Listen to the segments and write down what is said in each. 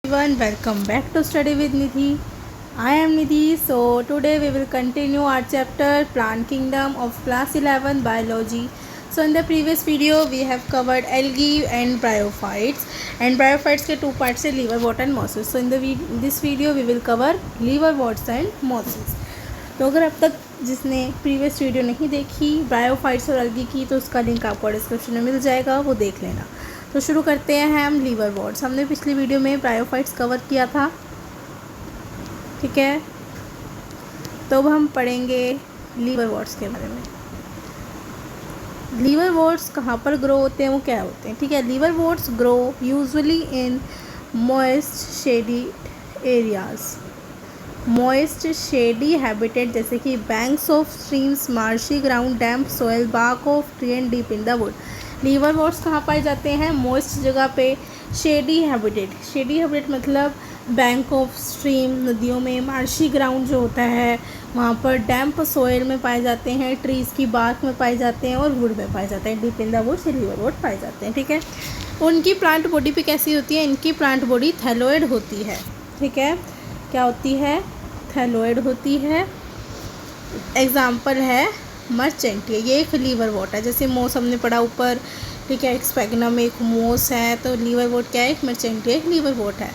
Everyone, welcome back to Study with Nidhi. I am Nidhi. So today we will continue our chapter Plant Kingdom of class 11 biology. So in the previous video we have covered algae and bryophytes, and bryophytes के two parts है liverwort and mosses. So in this video we will cover liverworts and mosses. तो अगर अब तक जिसने previous video नहीं देखी bryophytes और एल्गी की तो उसका लिंक आपको डिस्क्रिप्शन में मिल जाएगा, वो देख लेना। तो शुरू करते हैं हम लिवरवर्ट्स। हमने पिछली वीडियो में ब्रायोफाइट्स कवर किया था, ठीक है। तो अब हम पढ़ेंगे लिवरवर्ट्स के बारे में। लिवरवर्ट्स कहाँ पर ग्रो होते हैं, वो क्या होते हैं, ठीक है। Liverworts grow usually in moist shady areas, moist shady habitat जैसे कि banks of streams, marshy ground, damp soil, bark of tree and deep in the wood. Liverworts कहाँ पाए जाते हैं, मॉइस्ट जगह पे, शेडी हैबिटेट। शेडी हैबिटेट मतलब bank of stream, नदियों में, मार्शी ग्राउंड जो होता है वहाँ पर, डैम्प सोयल में पाए जाते हैं, ट्रीज़ की बार्क में पाए जाते हैं और वुड में पाए जाते हैं, deep in the would say liverwort पाए जाते हैं, ठीक है। उनकी प्लांट बॉडी पे कैसी होती है, इनकी प्लांट बॉडी थैलोइड होती है, ठीक है। क्या होती है, थैलोइड होती है। एग्जाम्पल है मर्चेंटिया, ये एक लिवरवॉट है। जैसे मोस हमने पढ़ा ऊपर, ठीक है, एक स्पैगनम एक मोस है, तो लिवरवॉट क्या है, एक मर्चेंटिया एक लिवरवॉट है।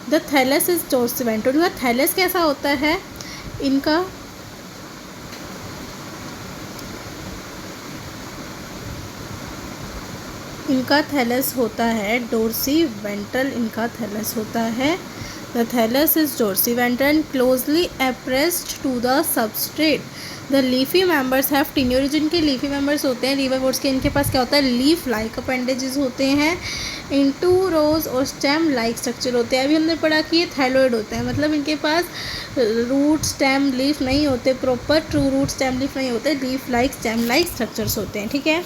The thallus is dorsiventral. उनका थैलस कैसा होता है, इनका थैलस होता है डोर्सीवेंट्रल, इनका थैलस होता है। The thallus is dorsiventral and closely appressed to the substrate. The leafy members have tenure. जिनके leafy members होते हैं liverworts के, इनके पास क्या होता है, leaf like appendages होते हैं, into rows और stem like structure होते हैं। अभी हमने पढ़ा कि ये thyroid होते हैं, मतलब इनके पास root stem leaf नहीं होते, proper true root stem leaf नहीं होते, leaf like stem like structures होते हैं, ठीक है।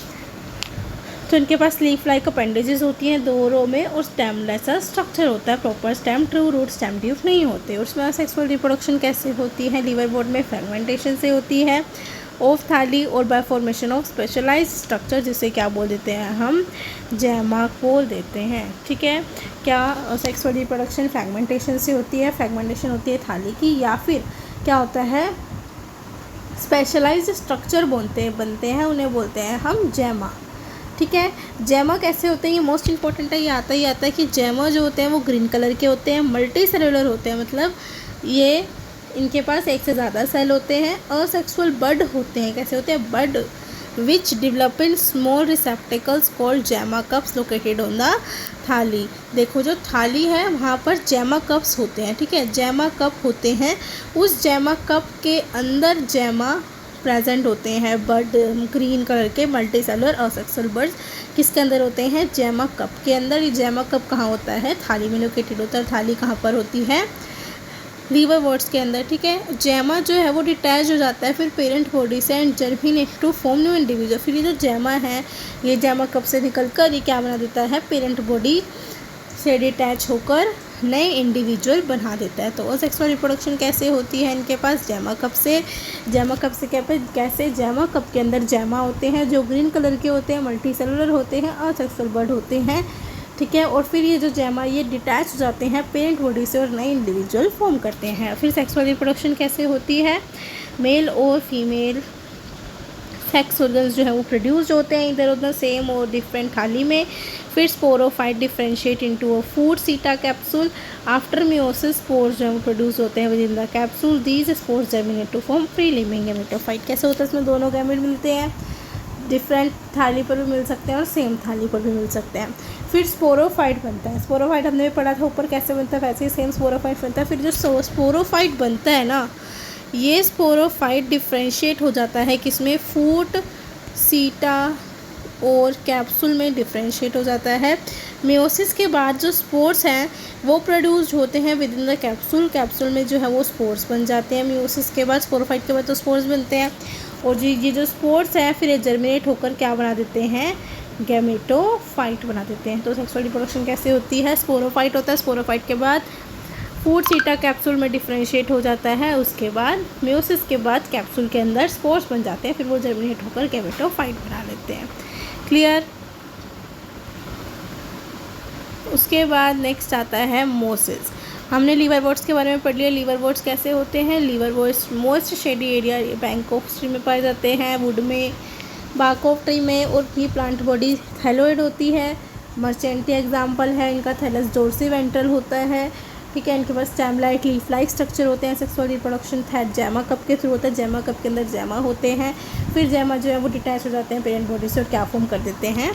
तो इनके पास लीफ लाइक अपेंडेजेस होती हैं दो रो में, और स्टेम जैसा स्ट्रक्चर होता है, proper stem, true root stem leaf नहीं होते। उसमें सेक्सुअल रिप्रोडक्शन कैसे होती है, लिवरवॉट में फ्रेगमेंटेशन से होती है, ऑफ थाली और by formation of specialised structure, जिसे क्या बोल देते हैं हम, जैमाक बोल देते हैं, ठीक है। क्या सेक्सुअल रिप्रोडक्शन फ्रेगमेंटेशन से होती है, फ्रेगमेंटेशन होती है थाली की, या फिर क्या होता है, स्पेशलाइज्ड स्ट्रक्चर बनते हैं, उन्हें बोलते हैं हम जैमा, ठीक है। जैमा कैसे होते हैं, ये मोस्ट इंपॉर्टेंट है, ये आता है कि जैमा जो होते हैं वो ग्रीन कलर के होते हैं, मल्टी सेलुलर होते हैं, मतलब ये इनके पास एक से ज़्यादा सेल होते हैं, असेक्सुअल बड होते हैं। कैसे होते हैं, bud which develop in small receptacles called gemma cups located on the thalli. देखो जो थाली है वहाँ पर जैमा कप्स होते हैं, ठीक है, जैमा कप होते हैं, उस जैमा कप के अंदर जैमा प्रेजेंट होते हैं, बर्ड ग्रीन कलर के मल्टी सेलुलर असेक्सुअल बर्ड्स किसके अंदर होते हैं, जैमा कप के अंदर। ये जैमा कप कहाँ होता है, थाली में लोकेटेड होता है। थाली कहाँ पर होती है, लिवरवर्ट्स के अंदर, ठीक है। जैमा जो है वो डिटैच हो जाता है फिर पेरेंट बॉडी से and germinate to form new individual. फिर ये जो जैमा है ये जैमा कप से निकल कर ये क्या बना देता है, पेरेंट बॉडी से डिटैच होकर नए इंडिविजुअल बना देता है। तो सेक्सुअल रिप्रोडक्शन कैसे होती है इनके पास, जैमा कप से कैसे जैमा कप के अंदर जैमा होते हैं जो ग्रीन कलर के होते हैं, मल्टी सेलुलर होते हैं, असेक्सुअल बर्ड होते हैं, ठीक है। और फिर ये जो जैमा ये डिटैच हो जाते हैं पेरेंट बॉडी से और नए इंडिविजुअल फॉर्म करते हैं। फिर सेक्सुअल रिप्रोडक्शन कैसे होती है, मेल और फीमेल सेक्स ऑर्गन्स जो है वो प्रोड्यूस होते हैं इधर उधर सेम और डिफरेंट थाली में। फिर sporophyte differentiate into a foot seta capsule. After meiosis spores जो है वो प्रोड्यूस होते हैं within the capsule. These spores germinate to form free living gametophyte. कैसे होता है, इसमें दोनों गैमेट मिलते हैं, डिफरेंट थाली पर भी मिल सकते हैं और सेम थाली पर भी मिल सकते हैं। फिर स्पोरोफाइट बनता है, स्पोरोफाइट हमने भी पढ़ा था ऊपर कैसे बनता है, वैसे ही सेम स्पोरोफाइट बनता है। फिर जो स्पोरोफाइट बनता है ना, ये स्पोरोफाइट डिफ्रेंशिएट हो जाता है किसमें, फूड सीटा और कैप्सूल में डिफ्रेंशिएट हो जाता है। मियोसिस के बाद जो स्पोर्स हैं वो प्रोड्यूस होते हैं within the capsule, capsule में जो है वो स्पोर्स बन जाते हैं। मियोसिस के बाद स्पोरोफाइट के बाद तो स्पोर्स बनते हैं, और ये जो स्पोर्स हैं फिर ये जर्मिनेट होकर क्या बना देते हैं, गैमेटोफाइट बना देते हैं। तो सेक्सुअल रिप्रोडक्शन कैसे होती है, स्पोरोफाइट होता है, स्पोरोफाइट के बाद फूड सीटा कैप्सूल में डिफ्रेंशिएट हो जाता है, उसके बाद मियोसिस के बाद कैप्सूल के अंदर स्पोर्स बन जाते हैं, फिर वो जर्मिनेट होकर गैमेटोफाइट बना लेते हैं। क्लियर। उसके बाद नेक्स्ट आता है मोसेस। हमने लीवर बोर्ड्स के बारे में पढ़ लिया। लीवर बोर्ड्स कैसे होते हैं? Liverworts most shady area bank of tree में पाए जाते हैं, वुड में, बार्क ऑफ ट्री में, और ये प्लांट बॉडी थैलोइड होती है। मर्चेंटी एग्जाम्पल है इनका, थैलस डोर्सिवेंट्रल होता है, ठीक है। इनके पास stem like leaf like structure होते हैं। सेक्सुअल रिप्रोडक्शन जैमा कप के थ्रू होता है। जैमा कप के अंदर जैमा होते हैं, फिर जैमा जो है वो डिटैच हो जाते हैं पेरेंट बॉडी से और क्या फॉर्म कर देते हैं?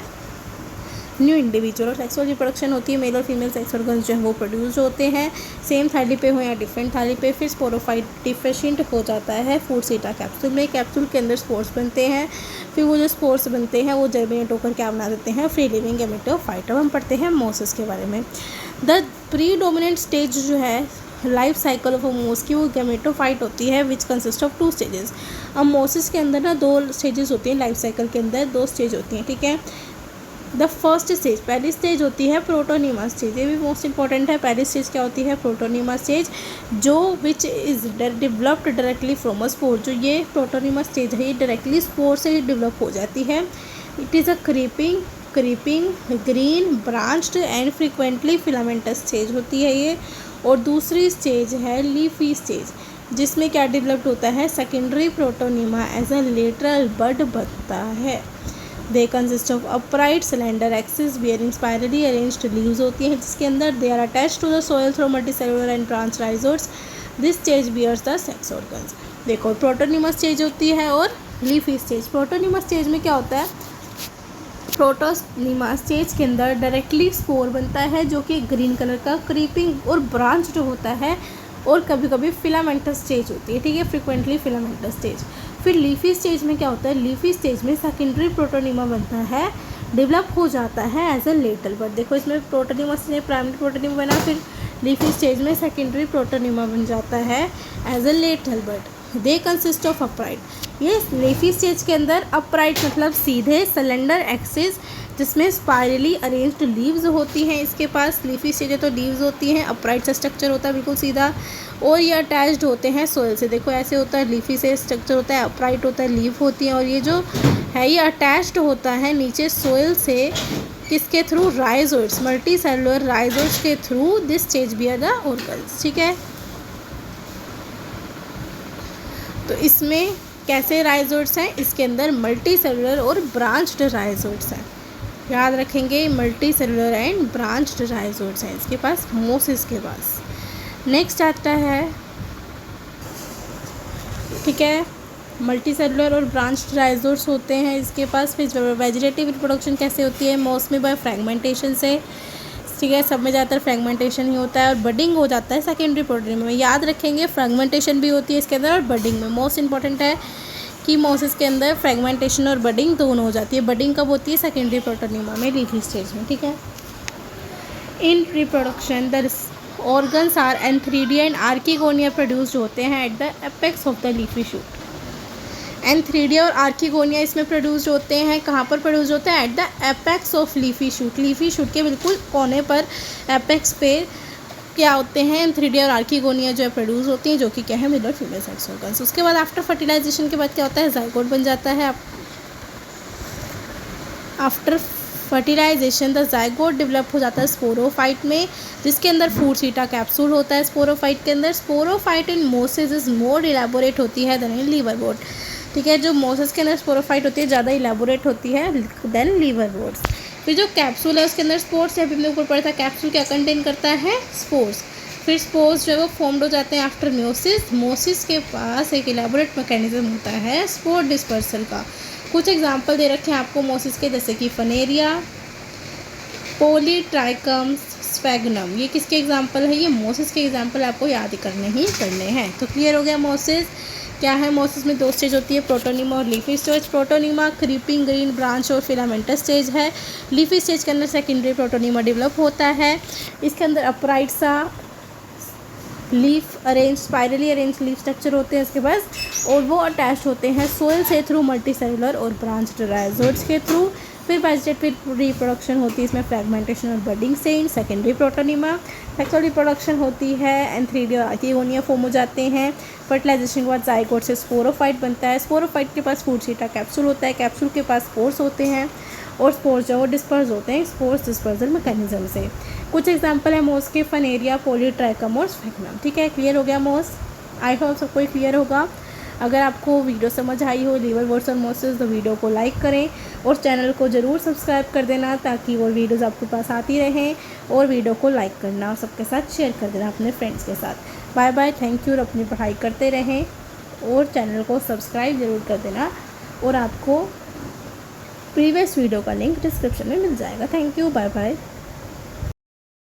New individual. और सेक्सुअल रिप्रोडक्शन होती है, मेल और फीमेल सेक्स ऑर्गन्स जो है वो प्रोड्यूस होते हैं, सेम थैली पे हो या डिफरेंट थैली पे। फिर स्पोरोफाइट डिफिशिएंट हो जाता है फूडसीटा कैप्सूल में। कैप्सूल के अंदर स्पोर्स बनते हैं, फिर वो जो स्पोर्स बनते हैं वो जर्मिनेट होकर क्या बना देते हैं? Free living gametophyte. अब हम पढ़ते हैं मोसिस के बारे में। द प्रीडोमिनेंट स्टेज जो है लाइफ साइकिल ऑफ मोस की वो गैमेटोफाइट होती है, विच कंसिस्ट ऑफ 2 स्टेजेस। अब मोसिस के अंदर ना 2 स्टेजेस होती हैं, लाइफ साइकिल के अंदर 2 स्टेज होती हैं, ठीक है। द फर्स्ट स्टेज, पहली स्टेज होती है प्रोटोनीमा स्टेज। ये भी मोस्ट इंपॉर्टेंट है। पहली स्टेज क्या होती है? प्रोटोनीमा स्टेज, जो which is developed directly from a spore. जो ये प्रोटोनीमा स्टेज है ये डायरेक्टली स्पोर से ही डेवलप हो जाती है। It is a creeping green branched and frequently filamentous stage होती है ये। और दूसरी स्टेज है लीफी स्टेज, जिसमें क्या डेवलप्ड होता है? Secondary protonema as a lateral bud बनता है। They consist of upright cylinder axis bearing spirally arranged leaves होती हैं, जिसके अंदर they are attached to the soil through multicellular and branch rhizoids. This stage bears the sex organs. देखो protonema stage होती है और लीफी स्टेज। प्रोटोनीमा स्टेज में क्या होता है? प्रोटोनीमा स्टेज के अंदर डायरेक्टली स्पोर बनता है, जो कि ग्रीन कलर का, क्रीपिंग और ब्रांच जो होता है, और कभी कभी फिलामेंटस स्टेज होती है, ठीक है, फ्रिक्वेंटली फिलामेंटस स्टेज। फिर लीफी स्टेज में क्या होता है? लीफी स्टेज में सेकेंडरी प्रोटोनीमा बनता है, डेवलप हो जाता है एज अ लेटल बड। देखो इसमें प्रोटोनीमा से प्राइमरी प्रोटोनीमा बना, फिर लीफी स्टेज में सेकेंडरी प्रोटोनीमा बन जाता है as a lateral bud. They consist of upright. ये लीफी स्टेज के अंदर अपराइट मतलब सीधे सिलेंडर एक्सिस, जिसमें स्पायरली अरेंज्ड लीव्स होती हैं। इसके पास लीफी स्टेज है तो लीव्स होती हैं, अपराइट सा स्ट्रक्चर होता है बिल्कुल सीधा, और ये अटैच्ड होते हैं सोइल से। देखो ऐसे होता है, लीफी से स्ट्रक्चर होता है, अपराइट होता है, लीफ होती हैं, और ये जो है ये अटैच्ड होता है नीचे सोइल से, किसके थ्रू? राइजोइड्स, मल्टी सेलुलर राइजोइड्स के through. This stage bear the organs, ठीक है। तो इसमें कैसे राइजोइड्स हैं? इसके अंदर मल्टी सेलुलर और ब्रांच्ड राइजोइड्स हैं, याद रखेंगे, multicellular and branched rhizoids हैं इसके पास, मोसिस के पास। नेक्स्ट आता है, ठीक है, मल्टी सेलुलर और ब्रांच्ड राइजोइड्स होते हैं इसके पास। फिर वेजिटेटिव रिप्रोडक्शन कैसे होती है? मोस में बाय फ्रैगमेंटेशन से, ठीक है, सब में ज़्यादातर फ्रैगमेंटेशन ही होता है, और बडिंग हो जाता है सेकेंडरी प्रोटोनीमा में। याद रखेंगे फ्रैगमेंटेशन भी होती है इसके अंदर और बडिंग में। मोस्ट इंपॉर्टेंट है कि मोसिस के अंदर फ्रैगमेंटेशन और बडिंग दोनों हो जाती है। बडिंग कब होती है? सेकेंडरी प्रोटोनीमा में, लीफी स्टेज में, ठीक है। In reproduction the organs are antheridia and archegonia produced होते हैं at the apex of the leafy shoot. Antheridia और आर्किगोनिया इसमें प्रोड्यूस्ड होते हैं, कहाँ पर प्रोड्यूस होते हैं? At the apex of leafy shoot. Leafy shoot के बिल्कुल कोने पर, एपेक्स पे क्या होते हैं? एंथ्रीडिया और आर्किगोनिया जो है प्रोड्यूस होती हैं, जो कि क्या है? मेल और फीमेल सेक्स ऑर्गन्स। उसके बाद आफ्टर फर्टिलाइजेशन के बाद क्या होता है? जाइगोट बन जाता है। After fertilisation the zygote develop हो जाता है स्पोरोफाइट में, जिसके अंदर फूडसीटा कैप्सूल होता है। स्पोरोफाइट के अंदर sporophyte in mosses is more elaborate होती है देन इन लीवर बोर्ड, ठीक है। जो मोसिस के अंदर स्पोरोफाइट होती है ज़्यादा इलेबोरेट होती है देन लीवर बोर्ड्स। फिर जो कैप्सूल है उसके अंदर स्पोर्स, जब हमने ऊपर पढ़ा था, कैप्सूल क्या कंटेन करता है? स्पोर्स। फिर स्पोर्स जो है वो फॉर्म्ड हो जाते हैं आफ्टर म्योसिस। मोसिस के पास एक इलेबोरेट मैकेनिज्म होता है स्पोर डिस्पर्सल का। कुछ एग्जांपल दे रखे हैं आपको मोसिस के, जैसे कि फनेरिया, पॉलीट्राइकम, स्फैगनम। ये किसके एग्जांपल है? ये मोसिस के एग्जांपल आपको याद करने हैं। तो क्लियर हो गया मोसिस क्या है। मोसिस में 2 स्टेज होती है, प्रोटोनीमा और leafy stage. Protonema creeping green branch और फिलामेंटस स्टेज है। लीफी स्टेज के अंदर सेकेंडरी प्रोटोनीमा डेवलप होता है। इसके अंदर अपराइट सा leaf arrange, spirally arrange leaf structure होते हैं इसके पास, और वो अटैच होते हैं सोइल से थ्रू मल्टी सेलुलर और ब्रांच्ड राइजोइड्स के थ्रू। फिर वेजिटेटिव रिप्रोडक्शन होती है इसमें फ्रैगमेंटेशन और बडिंग से in secondary protonema. Sexual reproduction होती है, एंथ्रीडिया और आर्किगोनिया फॉर्म हो जाते हैं। फर्टिलाइजेशन के बाद जाइगोट से स्पोरोफाइट बनता है। स्पोरोफाइट के पास फूडसीटा कैप्सूल होता है, कैप्सूल के पास स्पोर्स होते हैं, और स्पोर्स जो वो डिस्पर्स होते हैं स्पोर्स डिस्पर्सल मैकेनिज्म से। कुछ एग्जांपल है मोस के फनेरिया, पॉलीट्राइकम और स्फेग्नम। ठीक है, क्लियर हो गया मोस? आई होप सबको ही क्लियर होगा। अगर आपको वीडियो समझ आई हो लीवरवॉर्ट्स और मोसेस तो वीडियो को लाइक करें और चैनल को ज़रूर सब्सक्राइब कर देना ताकि वो वीडियोस आपके पास आती रहें, और वीडियो को लाइक करना, सबके साथ शेयर कर देना अपने फ्रेंड्स के साथ। Bye bye, thank you. और अपनी पढ़ाई करते रहें और चैनल को सब्सक्राइब ज़रूर कर देना, और आपको प्रीवियस वीडियो का लिंक डिस्क्रिप्शन में मिल जाएगा। Thank you, bye bye.